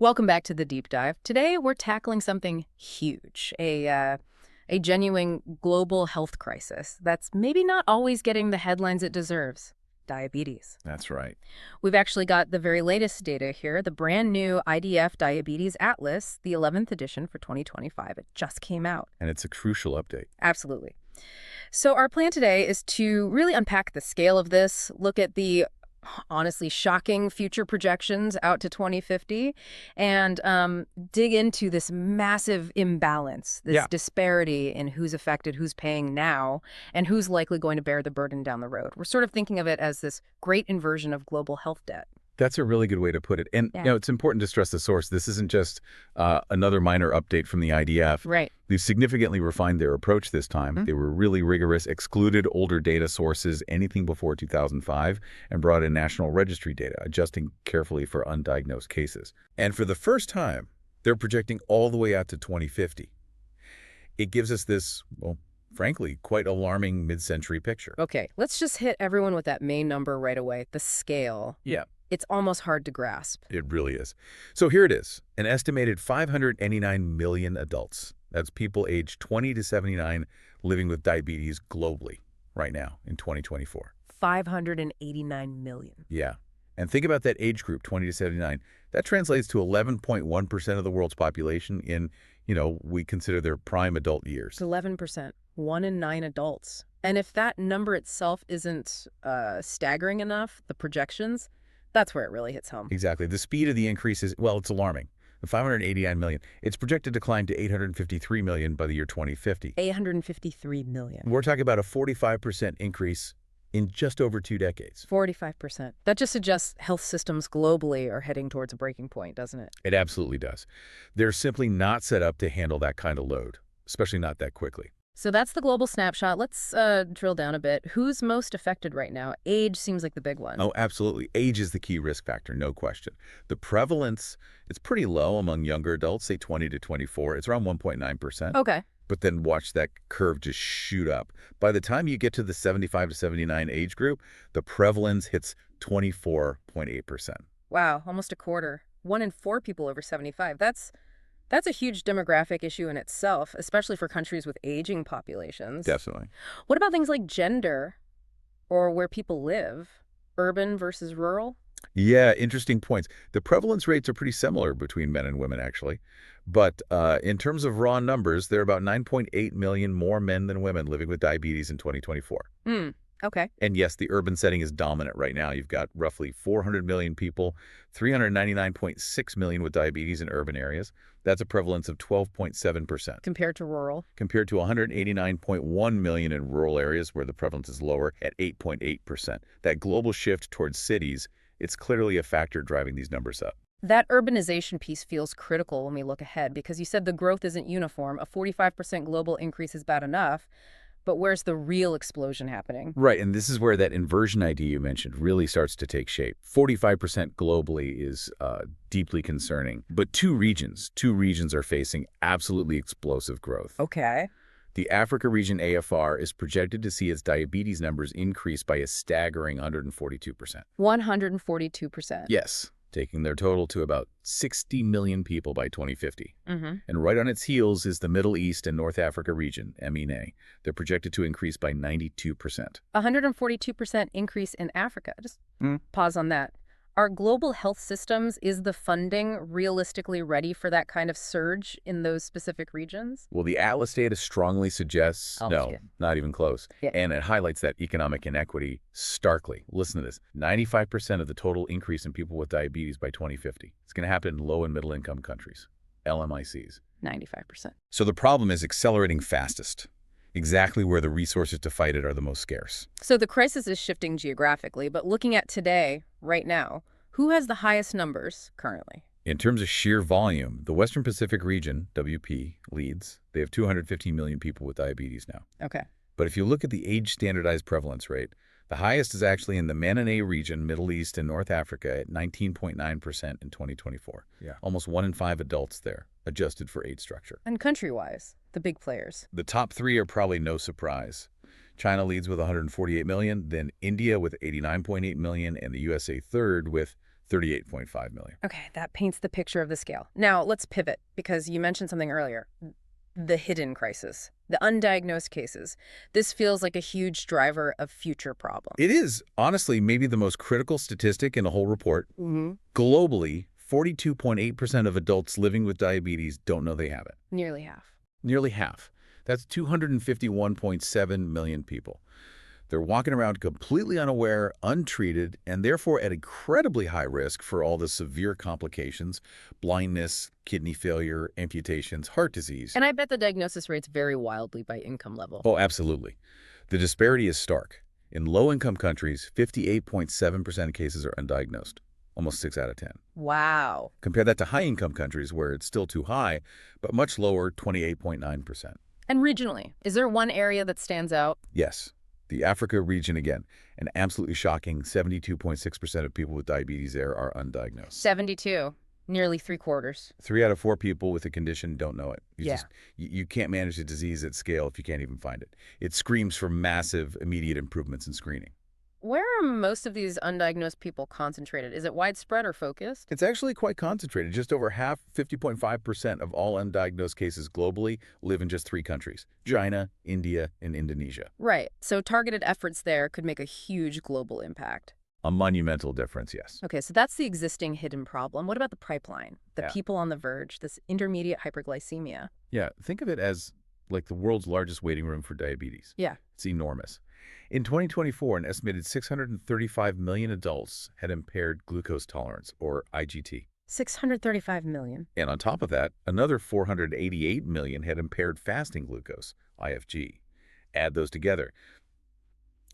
Welcome back to the deep dive. Today we're tackling something huge, a genuine global health crisis that's maybe not always getting the headlines it deserves. Diabetes. That's right. We've actually got the very latest data here, the brand new IDF Diabetes Atlas, the 11th edition for 2025. It just came out. And it's a crucial update. Absolutely. So our plan today is to really unpack the scale of this, look at the honestly shocking future projections out to 2050, and dig into this massive imbalance, this disparity in who's affected, who's paying now, and who's likely going to bear the burden down the road. We're sort of thinking of it as this great inversion of global health debt. That's a really good way to put it. And it's important to stress the source. This isn't just another minor update from the IDF. Right. They've significantly refined their approach this time. They were really rigorous, excluded older data sources, anything before 2005, and brought in national registry data, adjusting carefully for undiagnosed cases. And for the first time, they're projecting all the way out to 2050. It gives us this, well, frankly, quite alarming mid-century picture. Okay, let's just hit everyone with that main number right away, the scale. Yeah. It's almost hard to grasp. It really is. So here it is, an estimated 589 million adults. That's people aged 20 to 79 living with diabetes globally right now in 2024. 589 million. Yeah. And think about that age group, 20 to 79. That translates to 11.1% of the world's population in, we consider their prime adult years. 11%. 1 in 9 adults. And if that number itself isn't staggering enough, the projections, that's where it really hits home. Exactly. The speed of the increase is, well, it's alarming. The 589 million, it's projected to decline to 853 million by the year 2050. 853 million. We're talking about a 45% increase in just over 2 decades. 45%. That just suggests health systems globally are heading towards a breaking point, doesn't it? It absolutely does. They're simply not set up to handle that kind of load, especially not that quickly. So that's the global snapshot. Let's drill down a bit. Who's most affected right now? Age seems like the big one. Oh, absolutely. Age is the key risk factor, no question. The prevalence, it's pretty low among younger adults, say 20 to 24. It's around 1.9%. Okay. But then watch that curve just shoot up. By the time you get to the 75 to 79 age group, the prevalence hits 24.8%. Wow, almost a quarter. 1 in 4 people over 75. That's a huge demographic issue in itself, especially for countries with aging populations. Definitely. What about things like gender or where people live? Urban versus rural? Yeah, interesting points. The prevalence rates are pretty similar between men and women, actually. But in terms of raw numbers, there are about 9.8 million more men than women living with diabetes in 2024. Okay. And yes, the urban setting is dominant right now. You've got roughly 400 million people, 399.6 million with diabetes in urban areas. That's a prevalence of 12.7%. Compared to rural? Compared to 189.1 million in rural areas where the prevalence is lower at 8.8%. That global shift towards cities, it's clearly a factor driving these numbers up. That urbanization piece feels critical when we look ahead because you said the growth isn't uniform. A 45% global increase is bad enough. But where's the real explosion happening? Right, and this is where that inversion idea you mentioned really starts to take shape. 45% globally is deeply concerning. But two regions are facing absolutely explosive growth. Okay. The Africa region AFR is projected to see its diabetes numbers increase by a staggering 142%. 142%? Yes, taking their total to about 60 million people by 2050. Mm-hmm. And right on its heels is the Middle East and North Africa region, MENA. They're projected to increase by 92%. 142% increase in Africa. Just pause on that. Are global health systems, is the funding realistically ready for that kind of surge in those specific regions? Well, the Atlas data strongly suggests no, not even close. Yeah. And it highlights that economic inequity starkly. Listen to this. 95% of the total increase in people with diabetes by 2050. It's going to happen in low and middle income countries, LMICs. 95%. So the problem is accelerating fastest. Exactly where the resources to fight it are the most scarce. So the crisis is shifting geographically, but looking at today, right now, who has the highest numbers currently? In terms of sheer volume, the Western Pacific region, WP, leads. They have 215 million people with diabetes now. Okay. But if you look at the age-standardized prevalence rate, the highest is actually in the MENA region, Middle East, and North Africa at 19.9% in 2024. Yeah. Almost 1 in 5 adults there, adjusted for age structure. And country-wise, the big players? The top 3 are probably no surprise. China leads with 148 million, then India with 89.8 million, and the USA third with 38.5 million. Okay, that paints the picture of the scale. Now, let's pivot, because you mentioned something earlier. The hidden crisis, the undiagnosed cases. This feels like a huge driver of future problems. It is, honestly, maybe the most critical statistic in the whole report. Mm-hmm. Globally, 42.8% of adults living with diabetes don't know they have it. Nearly half. Nearly half. That's 251.7 million people. They're walking around completely unaware, untreated, and therefore at incredibly high risk for all the severe complications: blindness, kidney failure, amputations, heart disease. And I bet the diagnosis rates vary wildly by income level. Oh, absolutely. The disparity is stark. In low-income countries, 58.7% of cases are undiagnosed, almost 6 out of 10. Wow. Compare that to high-income countries where it's still too high, but much lower, 28.9%. And regionally, is there one area that stands out? Yes. The Africa region again, an absolutely shocking 72.6% of people with diabetes there are undiagnosed. 72. Nearly 3/4. 3 out of 4 people with the condition don't know it. Yeah. You can't manage the disease at scale if you can't even find it. It screams for massive, immediate improvements in screening. Where are most of these undiagnosed people concentrated? Is it widespread or focused? It's actually quite concentrated. Just over half, 50.5% of all undiagnosed cases globally live in just 3 countries: China, India, and Indonesia. Right. So targeted efforts there could make a huge global impact. A monumental difference, yes. Okay, so that's the existing hidden problem. What about the pipeline? The Yeah. people on the verge, this intermediate hyperglycemia? Yeah, think of it as like the world's largest waiting room for diabetes. Yeah. It's enormous. In 2024, an estimated 635 million adults had impaired glucose tolerance, or IGT. 635 million. And on top of that, another 488 million had impaired fasting glucose, IFG. Add those together,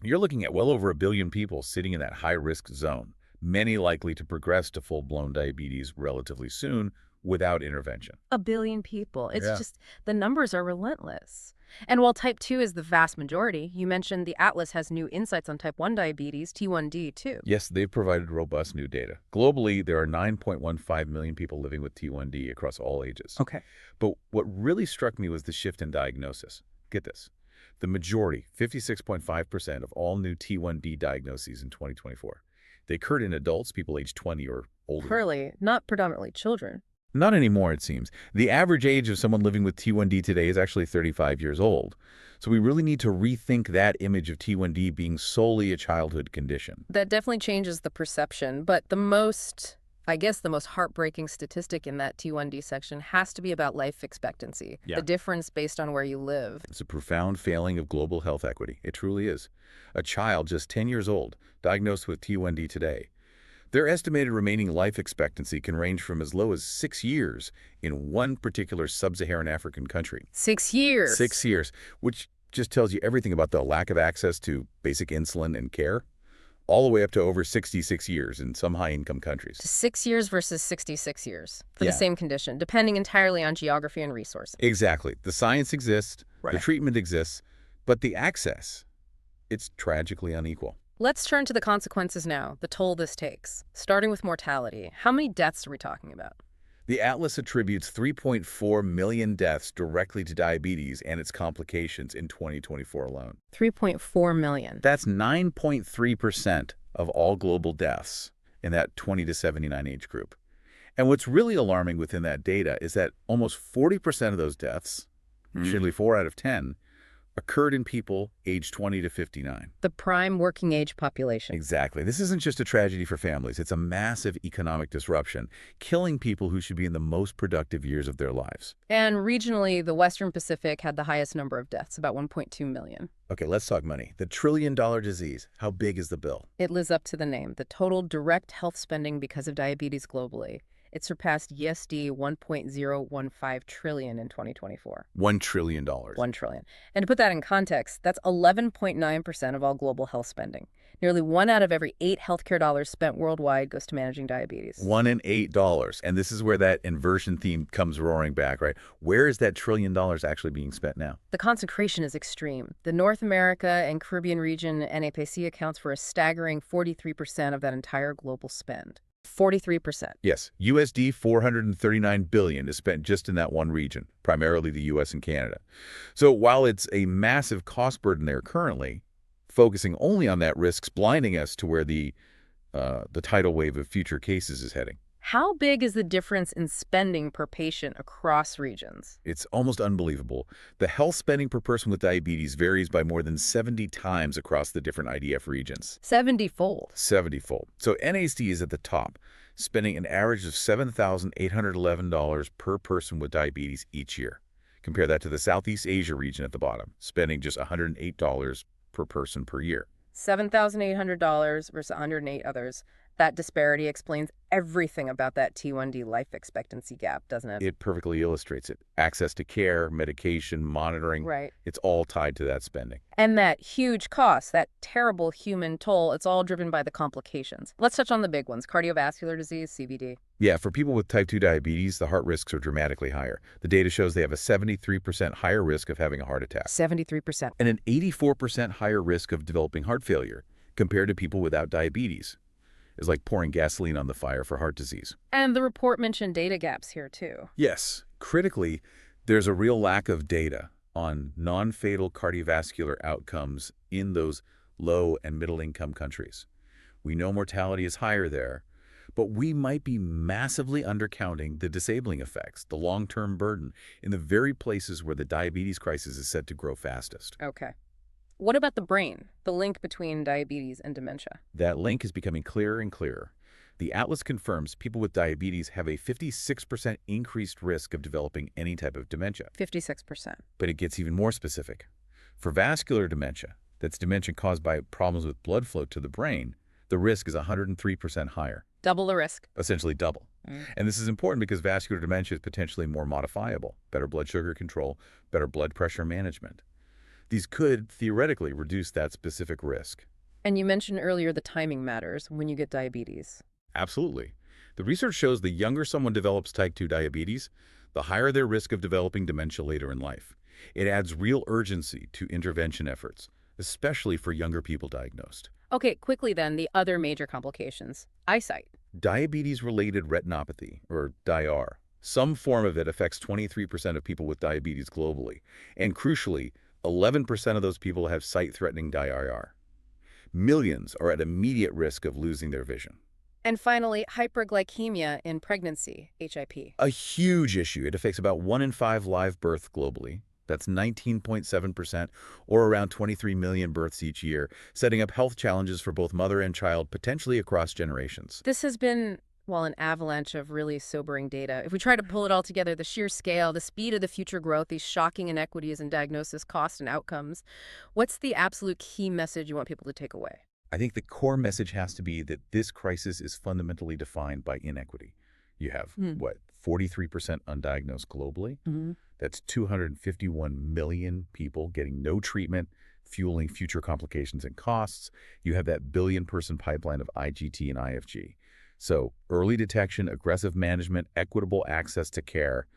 you're looking at well over 1 billion people sitting in that high-risk zone, many likely to progress to full-blown diabetes relatively soon without intervention. 1 billion people. It's Yeah. just, the numbers are relentless. And while type 2 is the vast majority, you mentioned the Atlas has new insights on type 1 diabetes, T1D, too. Yes, they've provided robust new data. Globally, there are 9.15 million people living with T1D across all ages. Okay. But what really struck me was the shift in diagnosis. Get this. The majority, 56.5% of all new T1D diagnoses in 2024, they occurred in adults, people aged 20 or older. Clearly, not predominantly children. Not anymore, it seems. The average age of someone living with T1D today is actually 35 years old. So we really need to rethink that image of T1D being solely a childhood condition. That definitely changes the perception, but the most heartbreaking statistic in that T1D section has to be about life expectancy, Yeah. the difference based on where you live. It's a profound failing of global health equity. It truly is. A child just 10 years old, diagnosed with T1D today, their estimated remaining life expectancy can range from as low as 6 years in one particular sub-Saharan African country. 6 years. 6 years, which just tells you everything about the lack of access to basic insulin and care, all the way up to over 66 years in some high-income countries. 6 years versus 66 years for Yeah. the same condition, depending entirely on geography and resources. Exactly. The science exists, the Right. treatment exists, but the access, it's tragically unequal. Let's turn to the consequences now, the toll this takes. Starting with mortality. How many deaths are we talking about? The Atlas attributes 3.4 million deaths directly to diabetes and its complications in 2024 alone. 3.4 million. That's 9.3% of all global deaths in that 20 to 79 age group. And what's really alarming within that data is that almost 40% of those deaths, nearly 4 out of 10, occurred in people aged 20 to 59. The prime working age population. Exactly. This isn't just a tragedy for families. It's a massive economic disruption, killing people who should be in the most productive years of their lives. And regionally, the Western Pacific had the highest number of deaths, about 1.2 million. Okay, let's talk money. The trillion-dollar disease. How big is the bill? It lives up to the name, the total direct health spending because of diabetes globally. It surpassed USD 1.015 trillion in 2024. $1 trillion. 1 trillion. And to put that in context, that's 11.9% of all global health spending. Nearly 1 out of every 8 healthcare dollars spent worldwide goes to managing diabetes. 1 in $8. And this is where that inversion theme comes roaring back, right? Where is that $1 trillion actually being spent now? The concentration is extreme. The North America and Caribbean region NAPC accounts for a staggering 43% of that entire global spend. 43%. Yes, USD 439 billion is spent just in that one region, primarily the US and Canada. So while it's a massive cost burden there currently, focusing only on that risks blinding us to where the the tidal wave of future cases is heading. How big is the difference in spending per patient across regions? It's almost unbelievable. The health spending per person with diabetes varies by more than 70 times across the different IDF regions. 70-fold. 70-fold. So NASD is at the top, spending an average of $7,811 per person with diabetes each year. Compare that to the Southeast Asia region at the bottom, spending just $108 per person per year. $7,800 versus 108 others. That disparity explains everything about that T1D life expectancy gap, doesn't it? It perfectly illustrates it. Access to care, medication, monitoring, Right. it's all tied to that spending. And that huge cost, that terrible human toll, it's all driven by the complications. Let's touch on the big ones: cardiovascular disease, CVD. Yeah, for people with type 2 diabetes, the heart risks are dramatically higher. The data shows they have a 73% higher risk of having a heart attack 73%. and an 84% higher risk of developing heart failure compared to people without diabetes. It's like pouring gasoline on the fire for heart disease. And the report mentioned data gaps here, too. Yes, critically, there's a real lack of data on non-fatal cardiovascular outcomes in those low and middle-income countries. We know mortality is higher there, but we might be massively undercounting the disabling effects, the long-term burden, in the very places where the diabetes crisis is set to grow fastest. Okay. What about the brain, the link between diabetes and dementia? That link is becoming clearer and clearer. The Atlas confirms people with diabetes have a 56% increased risk of developing any type of dementia. 56%. But it gets even more specific. For vascular dementia, that's dementia caused by problems with blood flow to the brain, the risk is 103% higher. Double the risk. Essentially double. And this is important because vascular dementia is potentially more modifiable, better blood sugar control, better blood pressure management. These could theoretically reduce that specific risk. And you mentioned earlier the timing matters when you get diabetes. Absolutely. The research shows the younger someone develops type 2 diabetes, the higher their risk of developing dementia later in life. It adds real urgency to intervention efforts, especially for younger people diagnosed. Okay, quickly then, the other major complications. Eyesight. Diabetes-related retinopathy, or DIR. Some form of it affects 23% of people with diabetes globally. And crucially, 11% of those people have sight-threatening DIR. Millions are at immediate risk of losing their vision. And finally, hyperglycaemia in pregnancy, HIP. A huge issue. It affects about 1 in 5 live births globally. That's 19.7%, or around 23 million births each year, setting up health challenges for both mother and child, potentially across generations. This has been, well, an avalanche of really sobering data. If we try to pull it all together, the sheer scale, the speed of the future growth, these shocking inequities in diagnosis, cost, and outcomes, what's the absolute key message you want people to take away? I think the core message has to be that this crisis is fundamentally defined by inequity. You have, 43% undiagnosed globally? That's 251 million people getting no treatment, fueling future complications and costs. You have that billion-person pipeline of IGT and IFG. So early detection, aggressive management, equitable access to care,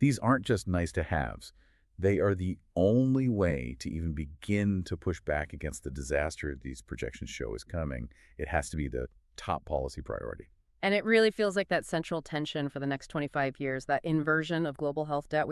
these aren't just nice-to-haves. They are the only way to even begin to push back against the disaster these projections show is coming. It has to be the top policy priority. And it really feels like that central tension for the next 25 years, that inversion of global health debt